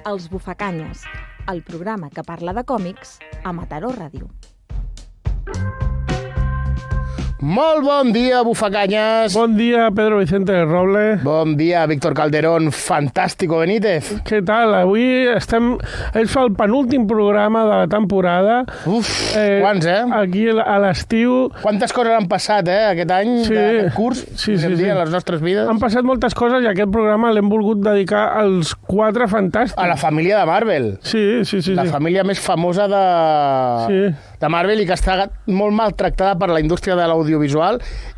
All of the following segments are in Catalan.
Els Bufacanyes, el programa que parla de còmics a Mataró Ràdio. Molt bon dia, Bufacanyes. Bon dia, Pedro Vicente del Roble. Bon dia, Víctor Calderón. Fantástico, Benítez. Què tal? Avui estem... És el penúltim programa de la temporada. Uf, quants, Aquí a l'estiu. Quantes coses han passat, aquest any, d'aquest curs, a les nostres vides? Han passat moltes coses i aquest programa l'hem volgut dedicar als Quatre Fantàstics. A la família de Marvel. Sí. La família més famosa de Marvel i que està molt maltractada per la indústria de l'audiovisual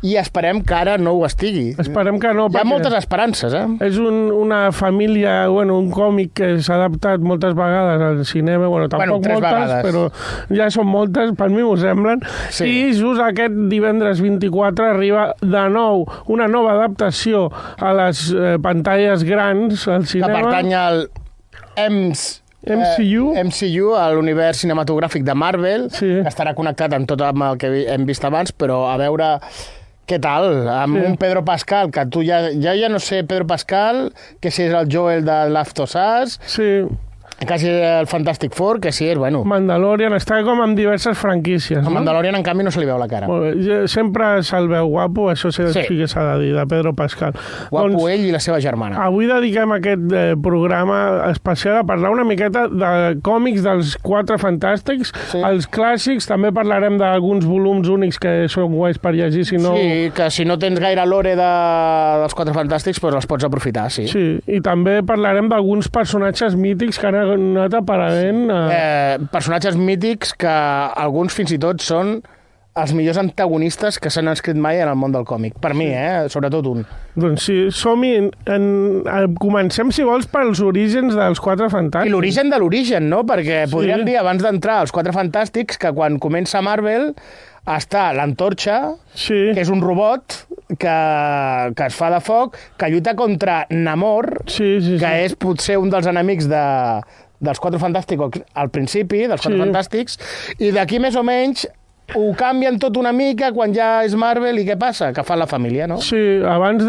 i esperem que ara no ho estigui. Esperem que no. Hi ha moltes esperances, És una família, un còmic que s'ha adaptat moltes vegades al cinema, tampoc moltes, vegades. Però ja són moltes, per mi m'ho semblen. Sí. I just aquest divendres 24 arriba de nou una nova adaptació a les pantalles grans al cinema. Que pertany al MCU, a l'univers cinematogràfic de Marvel, que estarà connectat amb tot el que hem vist abans, però a veure què tal, amb un Pedro Pascal, que tu ja no sé, Pedro Pascal, que si és el Joel de Last of Us, que si és el Fantastic Four, que si és, Mandalorian, està com amb diverses franquícies. A Mandalorian, en canvi, no se li veu la cara. Sempre se'l veu guapo, això sí que s'ha de dir, de Pedro Pascal. Guapo ell i la seva germana. Avui dediquem aquest programa especial a parlar una miqueta de còmics dels Quatre Fantàstics, els clàssics, també parlarem d'alguns volums únics que són guais per llegir, si no... Sí, que si no tens gaire lore dels Quatre Fantàstics, doncs els pots aprofitar, sí. Sí, i també parlarem d'alguns personatges mítics que han anat aparent... Personatges mítics que alguns fins i tot són els millors antagonistes que s'han escrit mai en el món del còmic. Per mi, sobretot un. Doncs sí, som-hi. Comencem, si vols, pels orígens dels Quatre Fantàstics. I l'origen de l'origen, no? Perquè podríem dir, abans d'entrar als Quatre Fantàstics, que quan comença Marvel està l'Antorxa, que és un robot que es fa de foc, que lluita contra Namor, que és potser un dels enemics dels Quatre Fantàstics al principi, dels Quatre Fantàstics, i d'aquí més o menys ho canvien tot una mica quan ja és Marvel i què passa? Que fa la família, no? Sí, abans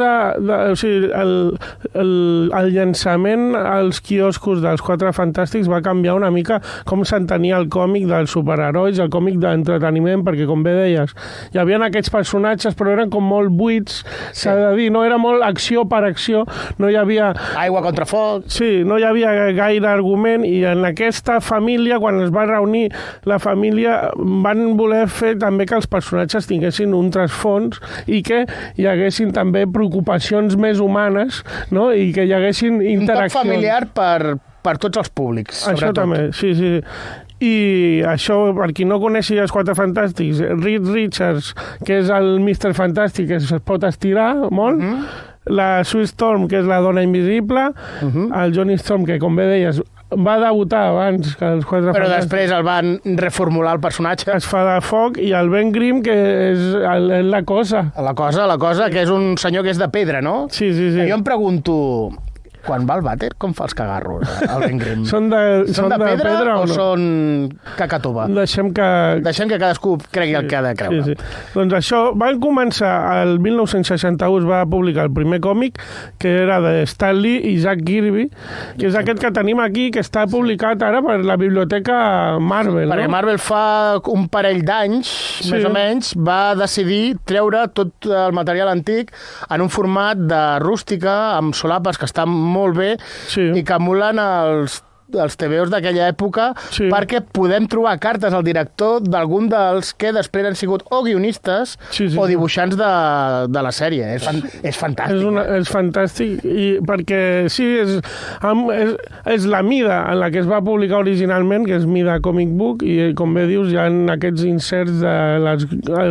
el llançament als quioscos dels Quatre Fantàstics va canviar una mica com s'entenia el còmic dels superherois, el còmic d'entreteniment, perquè, com bé deies, hi havia aquests personatges, però eren com molt buits, s'ha de dir, no era molt acció per acció, no hi havia... Aigua contra foc... Sí, no hi havia gaire argument, i en aquesta família, quan es va reunir la família, van voler fer també que els personatges tinguessin un trasfons i que hi haguessin també preocupacions més humanes, no? I que hi haguessin interaccions. Un toc familiar per tots els públics, sobretot. Això també, sí. I això, per qui no coneixi els Quatre Fantàstics, Reed Richards, que és el Mr. Fantàstic, que es pot estirar molt, la Sue Storm, que és la dona invisible, el Johnny Storm, que, com bé deies, va debutar abans que els Quatre Fantàstics. Però després el van reformular el personatge. Es fa de foc, i el Ben Grimm, que és la cosa. La cosa, que és un senyor que és de pedra, no? Sí. Jo em pregunto... Quan va al vàter, com fa els cagarros, el Ben Grimm? Són de pedra o són cacatova? Deixem que cadascú cregui el que ha de creure. Sí. Doncs això, van començar, el 1961 es va publicar el primer còmic, que era de Stan Lee i Jack Kirby, que és aquest que tenim aquí, que està publicat ara per la biblioteca Marvel. Perquè Marvel fa un parell d'anys, més o menys, va decidir treure tot el material antic en un format de rústica, amb solapes que estan molt bé i que emulen els TVOs d'aquella època, perquè podem trobar cartes al director d'algun dels que després han sigut o guionistes o dibuixants de la sèrie. És fantàstic. És fantàstic, perquè és la mida en la que es va publicar originalment, que és mida comic book, i com bé dius, hi ha aquests inserts de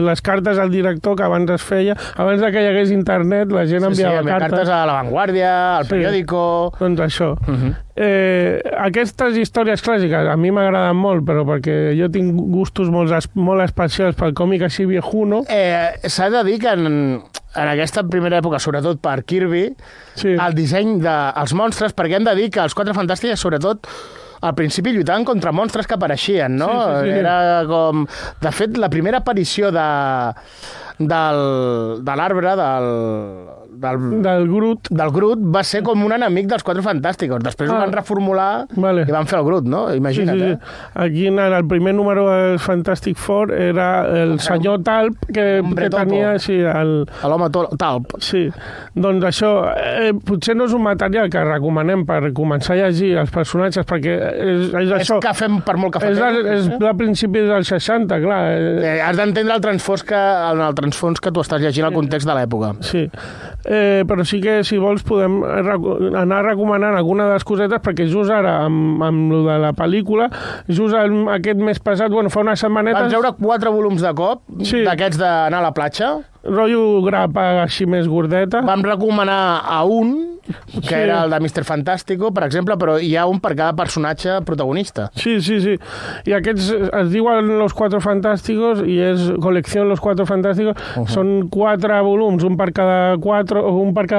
les cartes al director que abans es feia. Abans que hi hagués internet, la gent enviava cartes a La Vanguardia, al periòdico... Doncs això. Aquestes històries clàssiques a mi m'agraden molt, però perquè jo tinc gustos molt especials pel còmic així viejuno. S'ha de dir que en aquesta primera època, sobretot per Kirby, el disseny dels monstres, perquè hem de dir que els Quatre Fantàstics, sobretot, al principi lluitaven contra monstres que apareixien, no? Era com... De fet, la primera aparició de l'arbre, del Groot. Del Groot, va ser com un enemic dels Quatre Fantàsticos. Després ho van reformular i van fer el Groot, no? Imagina't, sí. Aquí en el primer número del Fantastic Four era el senyor Talp, que tenia l'home Talp. Sí, doncs això potser no és un material que recomanem per començar a llegir els personatges, perquè és això. És que fem per molt que fa És de principis dels 60, clar. Has d'entendre el transfons que tu estàs llegint, el context de l'època. Sí. Però sí que, si vols, podem anar recomanant alguna de les cosetes, perquè just ara, amb lo de la pel·lícula, just aquest mes passat, fa unes setmanetes... Van treure 4 volums de cop, d'aquests d'anar a la platja. Rotllo grapa així més gordeta. Vam recomanar a un, que era el de Mr. Fantástico, per exemple, però hi ha un per cada personatge protagonista. Sí. I aquests es diuen Los Cuatro Fantásticos i és col·lecció Los Cuatro Fantásticos. Són 4 volums, un per cada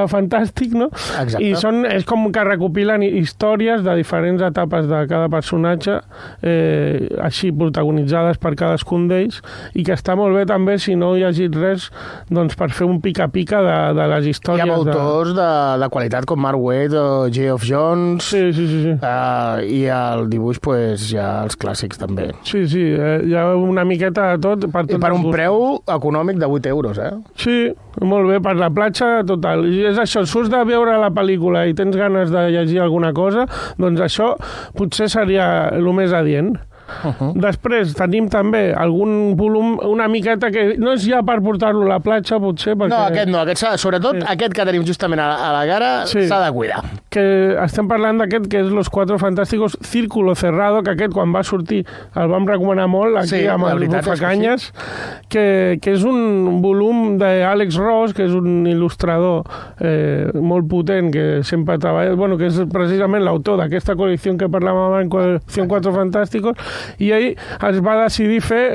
fantàstic, no? Exacte. I és com que recopilen històries de diferents etapes de cada personatge, així protagonitzades per cadascun d'ells, i que està molt bé també, si no he llegit res, doncs per fer un pica-pica de les històries. Hi ha autors de qualitat com Mark Waid o Geoff Johns. Sí. I el dibuix, hi ha els clàssics també. Sí, hi ha una miqueta de tot. I per un preu econòmic de 8 euros, Sí, molt bé, per la platja total. I és això, surts de veure la pel·lícula i tens ganes de llegir alguna cosa, doncs això potser seria el més adient. Després tenim també algun volum, una miqueta que no és ja per portar-lo a la platja, potser, perquè... No, sobretot aquest que tenim justament a la cara s'ha de cuidar. Que estem parlant d'aquest que és Los Cuatro Fantásticos Círculo Cerrado, que aquest quan va sortir el vam recomanar molt aquí amb el Bufacanyes, que és un volum d'Àlex Ross, que és un il·lustrador molt potent, que sempre treballa, que és precisament l'autor d'aquesta col·lecció que parlàvem en Col·lecció Cuatro Fantásticos, i ell es va decidir fer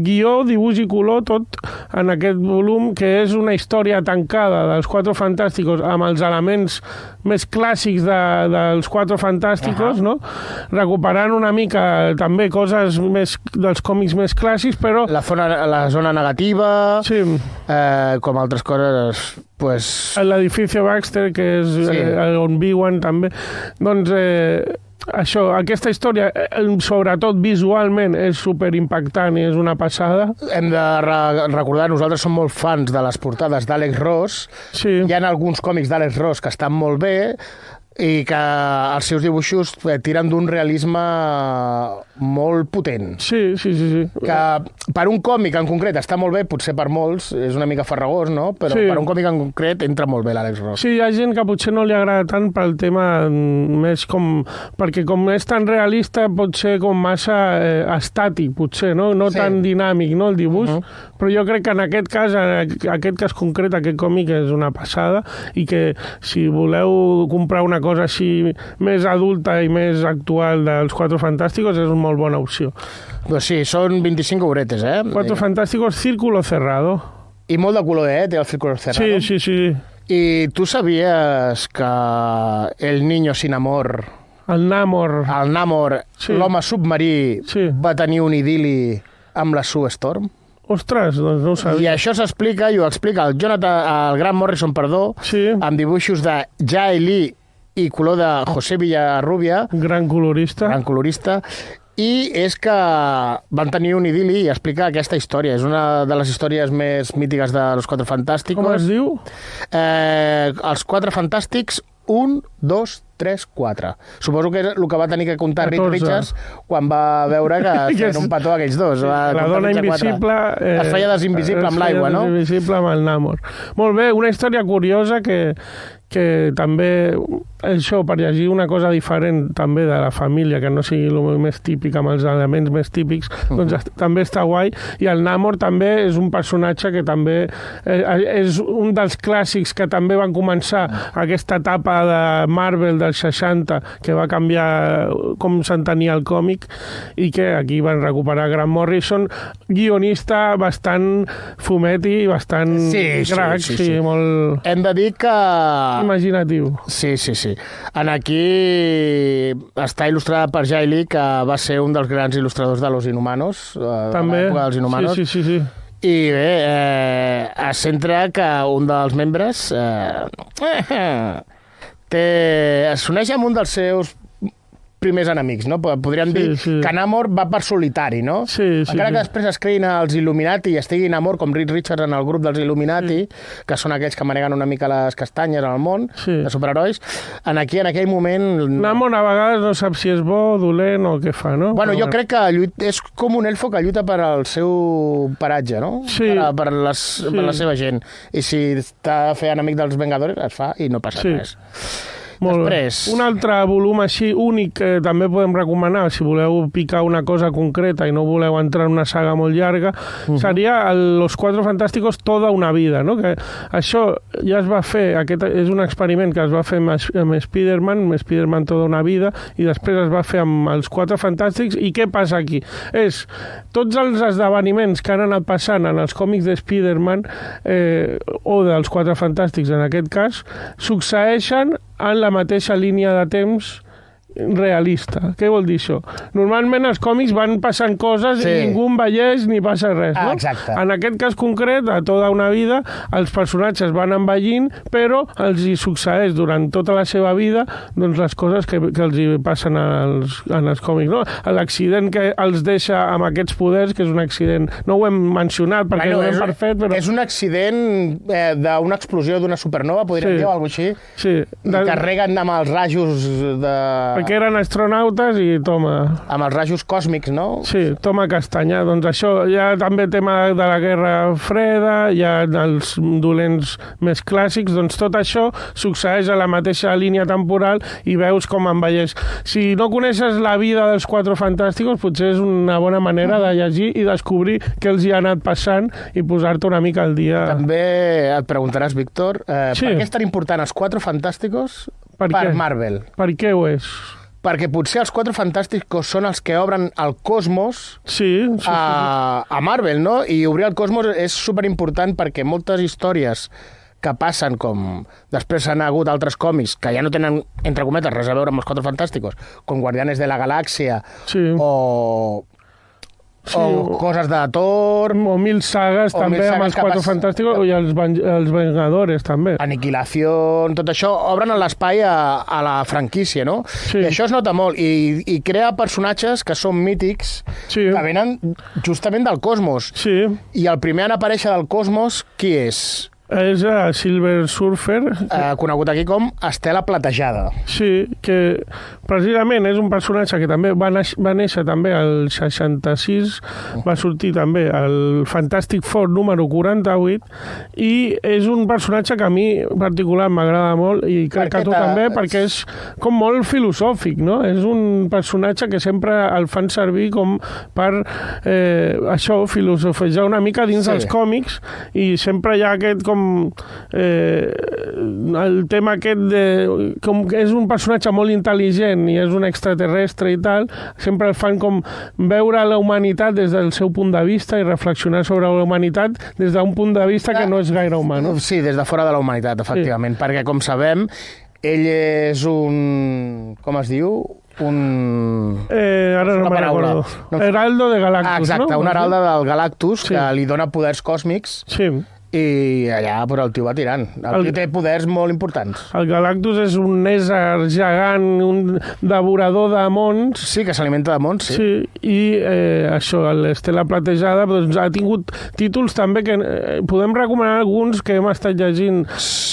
guió, dibuix i color tot en aquest volum, que és una història tancada dels Quatre Fantàsticos amb els elements més clàssics dels Quatre Fantàsticos, no? Recuperant una mica també coses dels còmics més clàssics, però... La zona negativa, com altres coses... L'edifici Baxter, que és on viuen també. Doncs... Això, aquesta història, sobretot visualment, és superimpactant i és una passada. Hem de recordar, nosaltres som molt fans de les portades d'Àlex Ross. Sí. Hi ha alguns còmics d'Àlex Ross que estan molt bé i que els seus dibuixos tiren d'un realisme molt potent. Sí. Que per un còmic en concret està molt bé, potser per molts és una mica farragós, no? Però per un còmic en concret entra molt bé l'Àlex Ross. Sí, hi ha gent que potser no li agrada tant pel tema més com... Perquè com és tan realista pot ser com massa estàtic, potser, no? No tan dinàmic, no, el dibuix. Però jo crec que en aquest cas, aquest cas concret, aquest còmic és una passada i que si voleu comprar una cosa així més adulta i més actual dels Cuatro Fantásticos és una molt bona opció. Doncs sí, són 25 euretes, Cuatro Fantásticos Círculo Cerrado. I molt de color, té el Círculo Cerrado. Sí. I tu sabies que El Niño Sin Amor... El Namor, l'home submarí, va tenir un idili amb la Sue Storm? Ostres, doncs no ho sabia. I això s'explica, i ho explica el Grant Morrison, amb dibuixos de Jay Lee i color de José Villarrubia. Gran colorista. I és que van tenir un idili i explica aquesta història. És una de les històries més mítiques de Los Cuatro Fantásticos. Com es diu? Els Quatre Fantàstics 1, 2, 3, 4. Suposo que és el que va tenir que comptar Reed Richards quan va veure que feien un petó aquells dos. La dona invisible... Es feia desinvisible amb l'aigua, no? Es feia desinvisible amb el Namor. Molt bé, una història curiosa que també, això, per llegir una cosa diferent també de la família, que no sigui el més típic, amb els elements més típics, doncs també està guai. I el Namor també és un personatge que també és un dels clàssics que també van començar aquesta etapa de Marvel dels 60, que va canviar com s'entenia el còmic, i que aquí van recuperar Grant Morrison, guionista bastant fumeti, bastant crac, sí, molt... Hem de dir que... imaginatiu. Sí. En aquí està il·lustrada per Jay Lee, que va ser un dels grans il·lustradors de Los Inhumanos, també, de l'època dels Inhumanos. Sí. I bé, es centra que un dels membres s'uneix amb un dels seus primers enemics, no? Podríem dir que Namor va per solitari, no? Encara que després es creïn els Illuminati i estigui Namor com Reed Richards en el grup dels Illuminati, que són aquells que maneguen una mica les castanyes en el món, de superherois, en aquell moment... Namor a vegades no sap si és bo, dolent o què fa, no? Bueno, jo crec que és com un elfo que lluita per al seu paratge, no? Per la seva gent. I si està a fer enemic dels Vengadores, es fa i no passa res. Després. Un altre volum així únic que també podem recomanar, si voleu picar una cosa concreta i no voleu entrar en una saga molt llarga, seria Los Cuatro Fantásticos Toda una vida, no? Que això ja es va fer, aquest és un experiment que es va fer amb Spider-Man Toda una vida, i després es va fer amb els Quatre Fantàstics. I què passa aquí? Tots els esdeveniments que han anat passant en els còmics de Spider-Man o dels Quatre Fantàstics en aquest cas, succeeixen en la mateixa línia de temps realista. Què vol dir això? Normalment els còmics van passant coses i ningú envelleix ni passa res, no? Exacte. En aquest cas concret, a Tota una vida, els personatges van envellint, però els hi succeeix durant tota la seva vida doncs, les coses que els hi passen en els còmics, no? L'accident que els deixa amb aquests poders, que és un accident... No ho hem mencionat perquè no ho hem perfet, però... És un accident d'una explosió d'una supernova, podríem dir, o alguna cosa així. Sí. I carreguen amb els rajos de... Que eren astronautes i toma... Amb els rajos còsmics, no? Sí, toma castanya. Doncs això, hi ha també tema de la Guerra Freda, hi ha els dolents més clàssics, doncs tot això succeeix a la mateixa línia temporal i veus com envelleix. Si no coneixes la vida dels Quatre Fantàsticos, potser és una bona manera de llegir i descobrir què els hi ha anat passant i posar-te una mica al dia. També et preguntaràs, Víctor, per què és tan important els Quatre Fantàsticos per Marvel? Per què ho és? Perquè potser els Quatre Fantàsticos són els que obren el cosmos a Marvel, no? I obrir el cosmos és superimportant perquè moltes històries que passen com... Després han hagut altres còmics que ja no tenen, entre cometes, res a veure amb els Quatre Fantàsticos, com Guardianes de la Galàxia o coses de Thor... O mil sagues també amb els Quatre Fantàsticos i els Vengadores també. Aniquilació, tot això, obren l'espai a la franquícia, no? I això es nota molt i crea personatges que són mítics que venen justament del cosmos. I el primer en aparèixer del cosmos, qui és? És Silver Surfer. Conegut aquí com Estela Platejada. Sí, que precisament és un personatge que també va néixer també al 66, va sortir també al Fantastic Four número 48, i és un personatge que a mi en particular m'agrada molt, i crec que a tu també, perquè és com molt filosòfic, no? És un personatge que sempre el fan servir com per això, filosofejar una mica dins dels còmics, i sempre hi ha aquest com el tema aquest de com que és un personatge molt intel·ligent i és un extraterrestre i tal, sempre el fan com veure la humanitat des del seu punt de vista i reflexionar sobre la humanitat des d'un punt de vista que no és gaire humà, no? Sí, des de fora de la humanitat, efectivament, perquè com sabem, ell és un... com es diu? Ara no me'n recordo. Heraldo de Galactus, no? Exacte, un heralde del Galactus que li dona poders còsmics. Sí. I allà però el tio va tirant. El tio té poders molt importants. El Galactus és un ésser gegant, un devorador de mons. Sí, que s'alimenta de mons, sí. I això, l'Estela Platejada, doncs, ha tingut títols també que podem recomanar alguns que hem estat llegint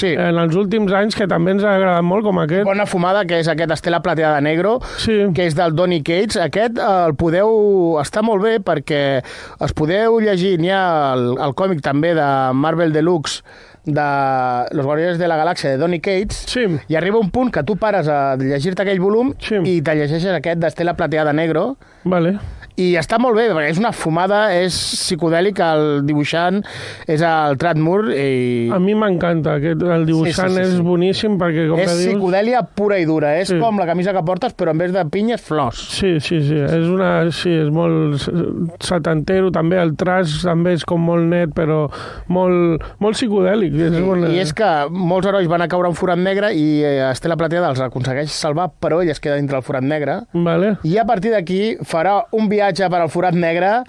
en els últims anys que també ens ha agradat molt, com aquest. Bona fumada, que és aquest Estela Plateada Negro, que és del Donny Cates. Aquest el podeu... està molt bé perquè es podeu llegir, n'hi ha el còmic també de Marvel Deluxe de Los Guardianes de la Galàxia de Donny Cates, i arriba un punt que tu pares a llegir-te aquell volum i te llegeixes aquest d'Estela Plateada Negro. I està molt bé, perquè és una fumada, és psicodèlic, el dibuixant és el Tradd Moore. A mi m'encanta, el dibuixant és boníssim perquè, com que dius... És psicodèlia pura i dura, és com la camisa que portes, però en vez de pinyes, flors. Sí, és molt setantero, també el traç també és com molt net, però molt psicodèlic. I és que molts herois van a caure en forat negre i Estela Plateada els aconsegueix salvar, però ell es queda dintre el forat negre. I a partir d'aquí farà un viatge viatge per al forat negre,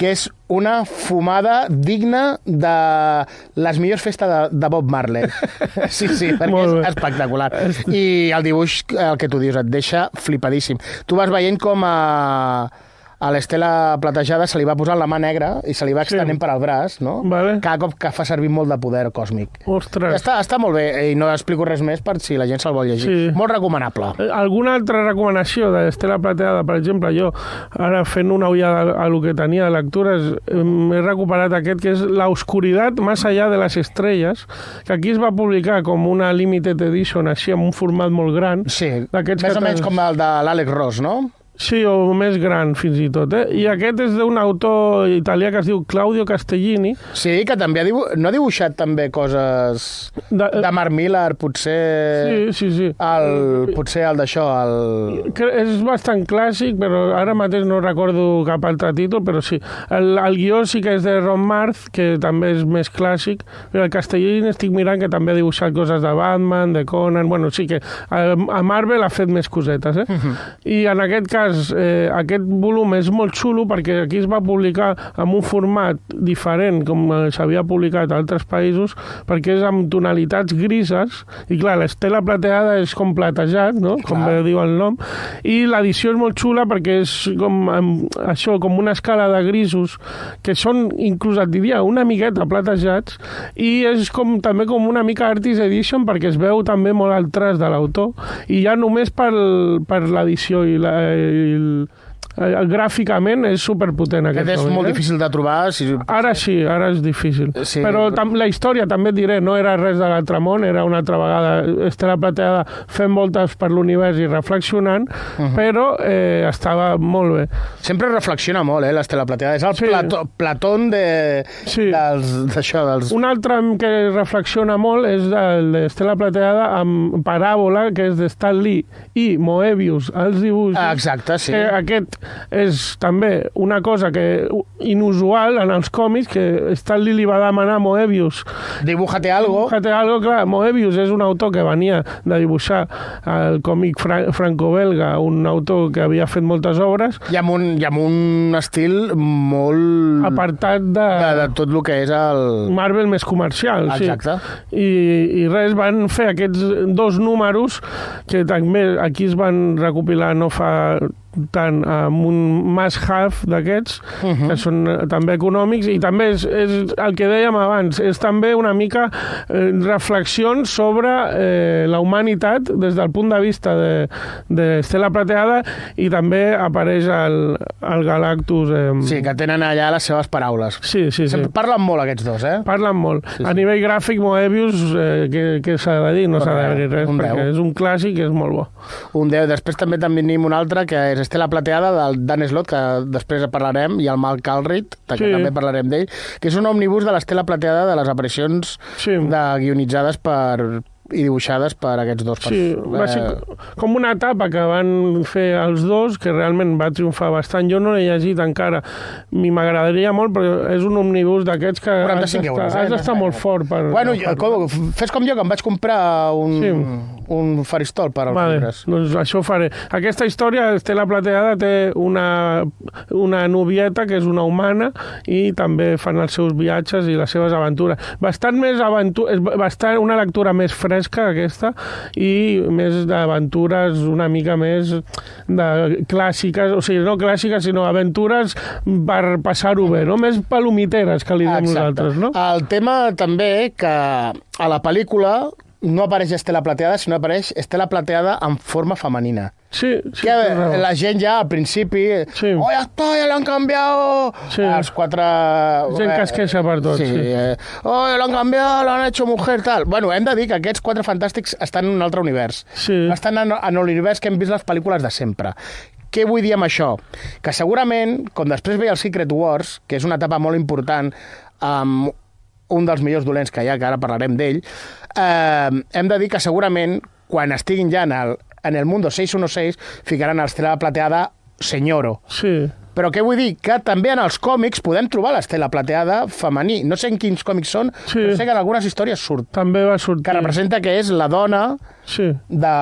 que és una fumada digna de les millors festes de Bob Marley. Sí, perquè és espectacular. I el dibuix, el que tu dius, et deixa flipadíssim. Tu vas veient com a l'Estela Platejada se li va posant la mà negra i se li va extenent per al braç, no? Cada cop que fa servir molt de poder còsmic. Ostres. Està molt bé, i no explico res més per si la gent se'l vol llegir. Molt recomanable. Alguna altra recomanació d'Estela Plateada, per exemple, jo, ara fent una ullada a lo que tenia de lectures, he recuperat aquest, que és La oscuridad más allá de las estrellas, que aquí es va publicar com una limited edition, així, amb un format molt gran. Sí, més o menys com el de l'Àlex Ross, no? Sí, o més gran, fins i tot. I aquest és d'un autor italià que es diu Claudio Castellini. Sí, que també no ha dibuixat també coses de Mark Millar, potser... Sí. Potser el d'això, És bastant clàssic, però ara mateix no recordo cap altre títol, però sí. El guió sí que és de Ron Marth, que també és més clàssic, però el Castellini estic mirant que també ha dibuixat coses de Batman, de Conan... Bueno, sí que a Marvel ha fet més cosetes, I en aquest cas aquest volum és molt xulo perquè aquí es va publicar amb un format diferent com s'havia publicat a altres països, perquè és amb tonalitats grises i clar, l'Estela Plateada és com platejat, no? Com bé diu el nom, i l'edició és molt xula perquè és com una escala de grisos que són, inclús et diria, una miqueta platejats, i és també com una mica Artist Edition perquè es veu també molt el traç de l'autor, i ja només per l'edició gràficament és superpotent aquest és molt difícil de trobar. Ara és difícil. Sí. Però la història, també et diré, no era res de l'altre món, era una altra vegada Estela Plateada fent voltes per l'univers i reflexionant, però estava molt bé. Sempre reflexiona molt, l'Estela Plateada. És el Platón d'això. Un altre que reflexiona molt és l'Estela Plateada amb Paràbola, que és de Stan Lee, i Moebius, els dibuixos. Exacte, sí. Aquest és també una cosa inusual en els còmics, que Stan Lee li va demanar a Moebius dibújate algo, clar, Moebius és un autor que venia de dibuixar el còmic franco-belga, un autor que havia fet moltes obres i amb un estil molt apartat de tot el que és el Marvel més comercial. Exacte. Sí. I res, van fer aquests 2 números que també aquí es van recopilar no fa tant amb un must-have d'aquests, que són també econòmics, i també és el que dèiem abans, és també una mica reflexions sobre la humanitat des del punt de vista d'Estela Plateada, i també apareix el Galactus. Sí, que tenen allà les seves paraules. Sí. Parlen molt aquests dos, Parlen molt. Sí. A nivell gràfic, Moebius, què s'ha de dir? No s'ha de dir res, perquè és un clàssic i és molt bo. Un 10. Després també tenim un altre, que és Estela Plateada, del Dan Slott, que després parlarem, i el Mal Calrit, que també parlarem d'ell, que és un òmnibus de l'Estela Plateada de les aparicions guionitzades i dibuixades per aquests dos. Sí, va ser com una etapa que van fer els dos, que realment va triomfar bastant. Jo no l'he llegit encara, m'agradaria molt, però és un òmnibus d'aquests que 45 euros, has d'estar molt fort per... Bueno, fes com jo, que em vaig comprar un faristol per als llibres. Doncs això faré. Aquesta història, Estela Plateada, té una novieta que és una humana i també fan els seus viatges i les seves aventures. Bastant una lectura més fresca aquesta, i més d'aventures una mica més clàssiques, o sigui, no clàssiques, sinó aventures per passar-ho bé, no? Més palomiteres, que li diem nosaltres, no? El tema també que a la pel·lícula no apareix Estela Plateada, sinó apareix Estela Plateada en forma femenina. Sí. Que la gent ja al principi... Sí. Oh, ja l'han canviado! Sí. Els 4... Gent que es queixa per tot. Sí. Oh, l'han canviado, l'han hecho mujer, tal. Bueno, hem de dir que aquests 4 fantàstics estan en un altre univers. Sí. Estan en l'univers que hem vist les pel·lícules de sempre. Què vull dir amb això? Que segurament, com després veia el Secret Wars, que és una etapa molt important, amb un dels millors dolents que hi ha, que ara parlarem d'ell, hem de dir que segurament, quan estiguin ja en el Mundo 616, ficaran a l'Estela Plateada Senyoro. Sí. Però què vull dir? Que també en els còmics podem trobar l'Estela Plateada femení. No sé en quins còmics són, però sé que en algunes històries surt. També va sortir. Que representa que és la dona de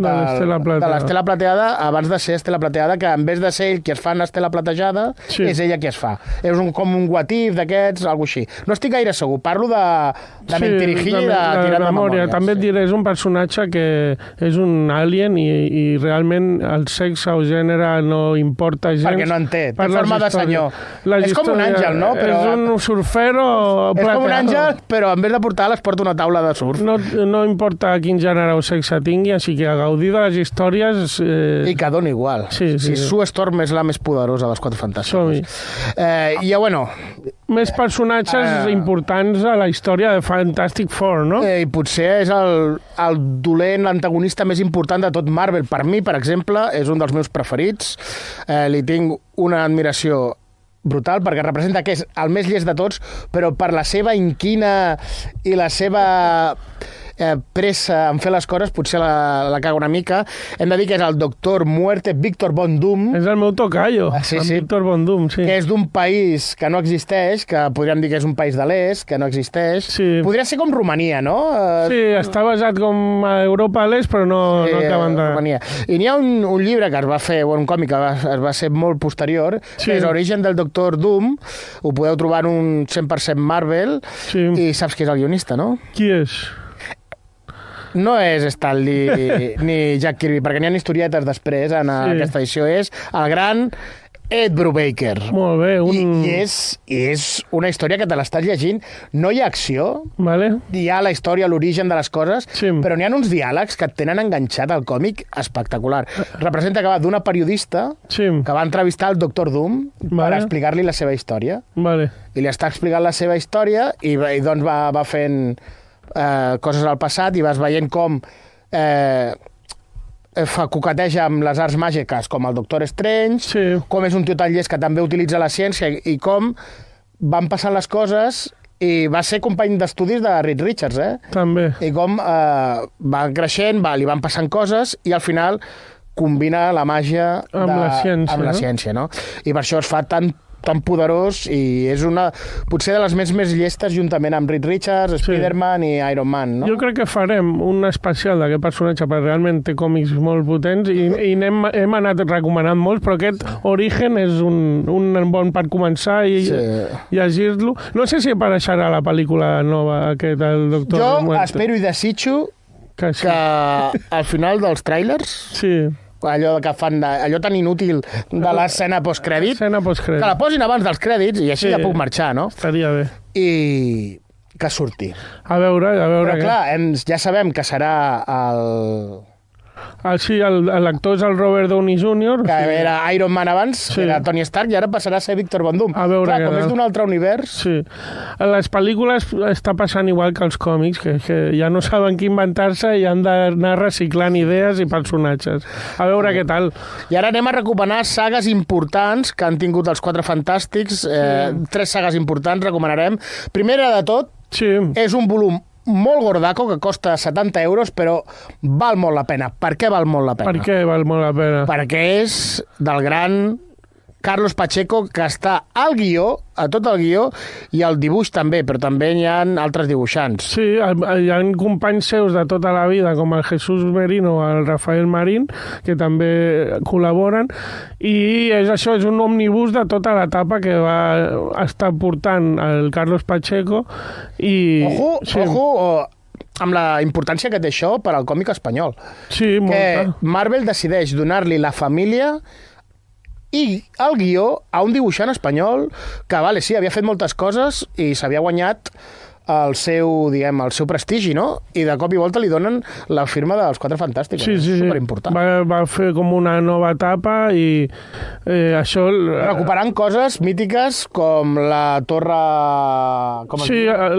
l'Estela Plateada abans de ser Estela Plateada, que en vez de ser ell qui es fa en Estela Platejada, és ella qui es fa. És com un what if d'aquests, alguna així. No estic gaire segur. Parlo de mentirijillo i de tirar de memòria. També et diré, és un personatge que és un alien i realment el sexe o gènere no importa gens. Perquè no en té forma de senyor. És com un àngel, no? És un surfero plateado. És com un àngel, però en vez de portar les porta una taula de surf. No importa quin gènere o sexe tingui, així que a gaudir de les històries... I que dona igual. Si Sue Storm és la més poderosa dels Quatre Fantàstics. I bueno... Més personatges importants a la història de Fantastic Four, no? I potser és el dolent, l'antagonista més important de tot Marvel. Per mi, per exemple, és un dels meus preferits. Li tinc una admiració brutal, perquè representa que és el més llest de tots, però per la seva inquina i la seva pressa en fer les coses, potser la caga una mica. Hem de dir que és el Doctor Muerte, Víctor Von Doom. És el meu tocayo, Víctor Von Doom, sí. Que és d'un país que no existeix, que podríem dir que és un país de l'est, que no existeix. Sí. Podria ser com Romania, no? Sí, està basat com a Europa a l'est, però no acaben de... Romania. I n'hi ha un llibre que es va fer, un còmic que es va ser molt posterior, que és Origen del Doctor Doom. Ho podeu trobar en un 100% Marvel. I saps qui és el guionista, no? Qui és? No és Stan Lee ni Jack Kirby, perquè n'hi ha historietes després en aquesta edició. És el gran Ed Brubaker. Molt bé. I és una història que te l'estàs llegint. No hi ha acció. Vale. Hi ha la història, l'origen de les coses, però n'hi ha uns diàlegs que et tenen enganxat al còmic espectacular. Representa que va d'una periodista que va entrevistar el Doctor Doom per explicar-li la seva història. Vale. I li està explicant la seva història i doncs va fent... coses al passat i vas veient com coqueteja amb les arts màgiques com el Doctor Strange, com és un tio tan llest que també utilitza la ciència i com van passant les coses i va ser company d'estudis de Reed Richards, També. I com va creixent, li van passant coses i al final combina la màgia amb la ciència, no? I per això es fa tan poderós i és potser de les més llestes juntament amb Reed Richards, Spider-Man i Iron Man, no? Jo crec que farem un especial d'aquest personatge perquè realment té còmics molt potents i hem anat recomanant molts, però aquest Origen és un bon per començar i llegir-lo. No sé si apareixerà la pel·lícula nova aquest, el Doctor Jo espero i desitjo que al final dels tràilers allò que fan allò tan inútil de l'escena postcrèdit, que la posin abans dels crèdits i així ja puc marxar, no? Estaria bé. I que surti. A veure Però clar, ja sabem que serà el... l'actor és el Robert Downey Jr. Que era Iron Man abans, que era Tony Stark, i ara passarà a ser Víctor Von Doom. Clar, com és d'un altre univers... Sí. A les pel·lícules està passant igual que els còmics, que ja no saben què inventar-se i han d'anar reciclant idees i personatges. A veure què tal. I ara anem a recomanar sagues importants que han tingut els Quatre Fantàstics. 3 sagues importants recomanarem. Primera de tot, és un volum molt gordaco, que costa 70 euros, però val molt la pena. Per què val molt la pena? Per què val molt la pena? Perquè és del gran Carlos Pacheco, que està al guió, a tot el guió, i al dibuix també, però també hi ha altres dibuixants. Sí, hi ha companys seus de tota la vida, com el Jesús Merino o el Rafael Marín, que també col·laboren, i és un òmnibus de tota l'etapa que va estar portant el Carlos Pacheco. Ojo, amb la importància que té això per al còmic espanyol. Sí, molta. Que Marvel decideix donar-li la família i el guió a un dibuixant espanyol que, havia fet moltes coses i s'havia guanyat el seu prestigi, no? I de cop i volta li donen la firma dels Quatre Fantàstics. Sí. Superimportant. Va fer com una nova etapa i això... Recuperant coses mítiques com la torre...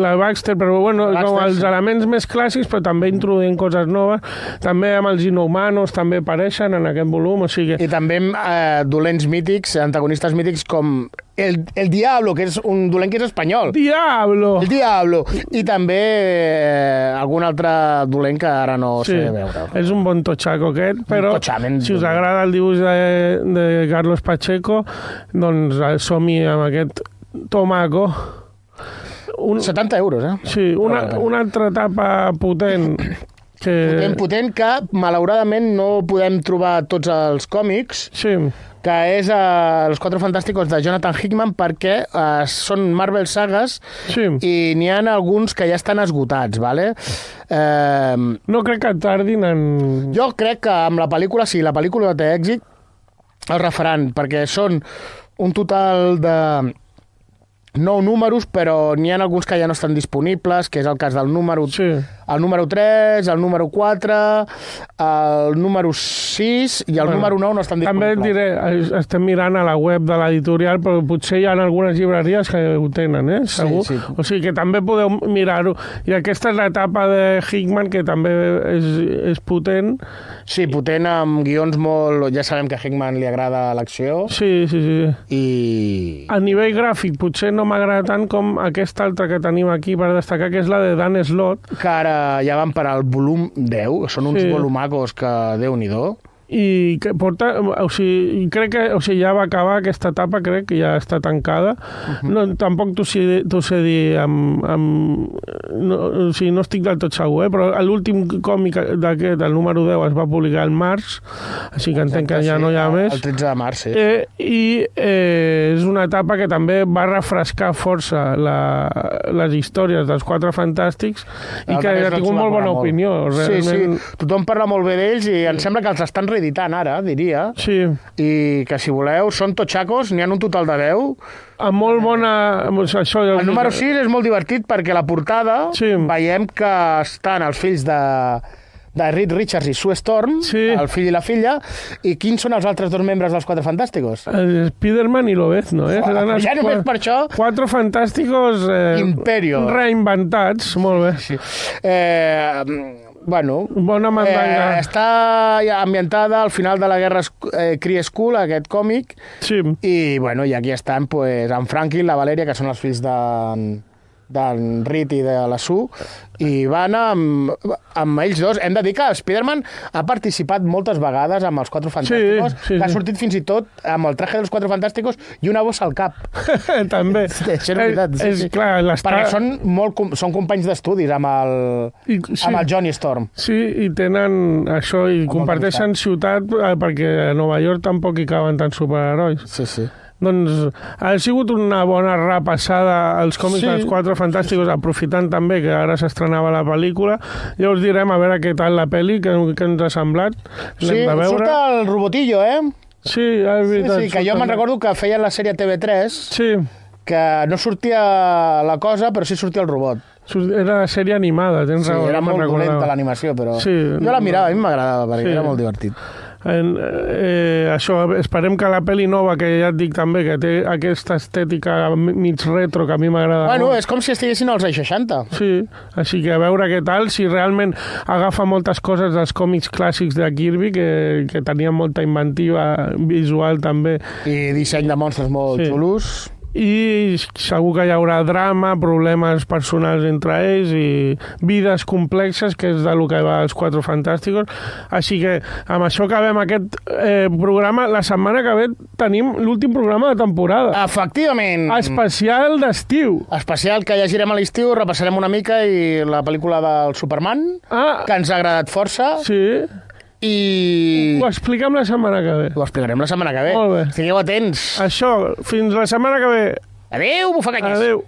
la Baxter, però com els elements més clàssics, però també introduint coses noves. També amb els Inhumanos també apareixen en aquest volum, o sigui... I també dolents mítics, antagonistes mítics com el Diablo, que és un dolent que és espanyol. Diablo! El Diablo. I també algun altre dolent que ara no sé veure. És un bon totxaco aquest, però si us agrada el dibuix de Carlos Pacheco, doncs som-hi amb aquest tomaco. 70 euros, eh? Sí, una altra etapa potent potent que malauradament no podem trobar tots els còmics, que és Els Quatre Fantàsticos de Jonathan Hickman, perquè són Marvel sagues i n'hi ha alguns que ja estan esgotats, ¿vale? No crec que tardin en... Jo crec que amb la pel·lícula, si la pel·lícula té èxit, el refaran, perquè són un total de 9 números, però n'hi ha alguns que ja no estan disponibles, que és el cas del número... El número 3, el número 4, el número 6 i el número 9 no estan disponibles. També et diré, estem mirant a la web de l'editorial, però potser hi ha algunes llibreries que ho tenen, segur. Sí. O sigui que també podeu mirar-ho. I aquesta és l'etapa de Hickman, que també és potent. Sí, potent, amb guions molt... Ja sabem que a Hickman li agrada l'acció. Sí. I... A nivell gràfic potser no m'agrada tant com aquesta altra que tenim aquí per destacar, que és la de Dan Slott. Que ara ja van per al volum 10, són uns volumacos que Déu-n'hi-do. I que porta, crec que ja va acabar aquesta etapa, crec que ja està tancada. No, tampoc t'ho sé dir no estic del tot segur, però l'últim còmic d'aquest, el número 10, es va publicar al març, així que entenc que ja no hi ha més. El 13 de març, sí. I és una etapa que també va refrescar força les històries dels Quatre Fantàstics i que ha tingut molt bona opinió. Sí, tothom parla molt bé d'ells i em sembla que els estan reeditant ara, diria. Sí. I que, si voleu, són totxacos, n'hi ha un total de 10. Amb molt bona... El número 6 és molt divertit perquè la portada veiem que estan els fills de Reed Richards i Sue Storm, el fill i la filla, i quins són els altres dos membres dels Quatre Fantàsticos? Spiderman i Lobezno, Ja només per això... Quatre Fantàsticos Imperio. Reinventats, molt bé. Sí. Bueno, bona mandanga. Està ambientada al final de la guerra Kree School, aquest còmic, i bueno, i aquí estan en Franklin, la Valeria, que són els fills d'en Reed i de la Sue, i van amb ells dos. Hem de dir que Spiderman ha participat moltes vegades amb els Quatre Fantàsticos, que ha sortit fins i tot amb el traje dels Quatre Fantàsticos i una bossa al cap. També. Això és veritat. Clar, perquè són companys d'estudis amb el Johnny Storm. Sí, i tenen això, i comparteixen ciutat, perquè a Nova York tampoc hi caben tants superherois. Sí. Doncs ha sigut una bona repassada als còmics dels Quatre Fantàsticos, aprofitant també que ara s'estrenava la pel·lícula. Ja us direm a veure què tal la pel·li, què ens ha semblat. Sí, surt el robotillo, Sí, és veritat. Sí, que jo me'n recordo que feien la sèrie TV3, que no sortia la cosa, però sí sortia el robot. Era sèrie animada, tens raó. Era molt dolenta l'animació, però jo la mirava, a mi m'agradava, perquè era molt divertit. Això, esperem que la pel·li nova, que ja et dic també, que té aquesta estètica mig retro que a mi m'agrada molt. Bueno, és com si estiguessin als anys 60. Sí, així que a veure què tal, si realment agafa moltes coses dels còmics clàssics de Kirby, que tenien molta inventiva visual també. I disseny de monstres molt xulos. I segur que hi haurà drama, problemes personals entre ells i vides complexes, que és del que va als Quatre Fantàsticos. Així que amb això acabem aquest programa. La setmana que ve tenim l'últim programa de temporada. Efectivament. Especial d'estiu. Especial que llegirem a l'estiu, repassarem una mica i la pel·lícula del Superman, que ens ha agradat força. Sí. I... Ho expliquem la setmana que ve. Ho explicarem la setmana que ve. Molt bé. Estigueu atents. Això, fins la setmana que ve. Adéu, bufacanyes. Adéu.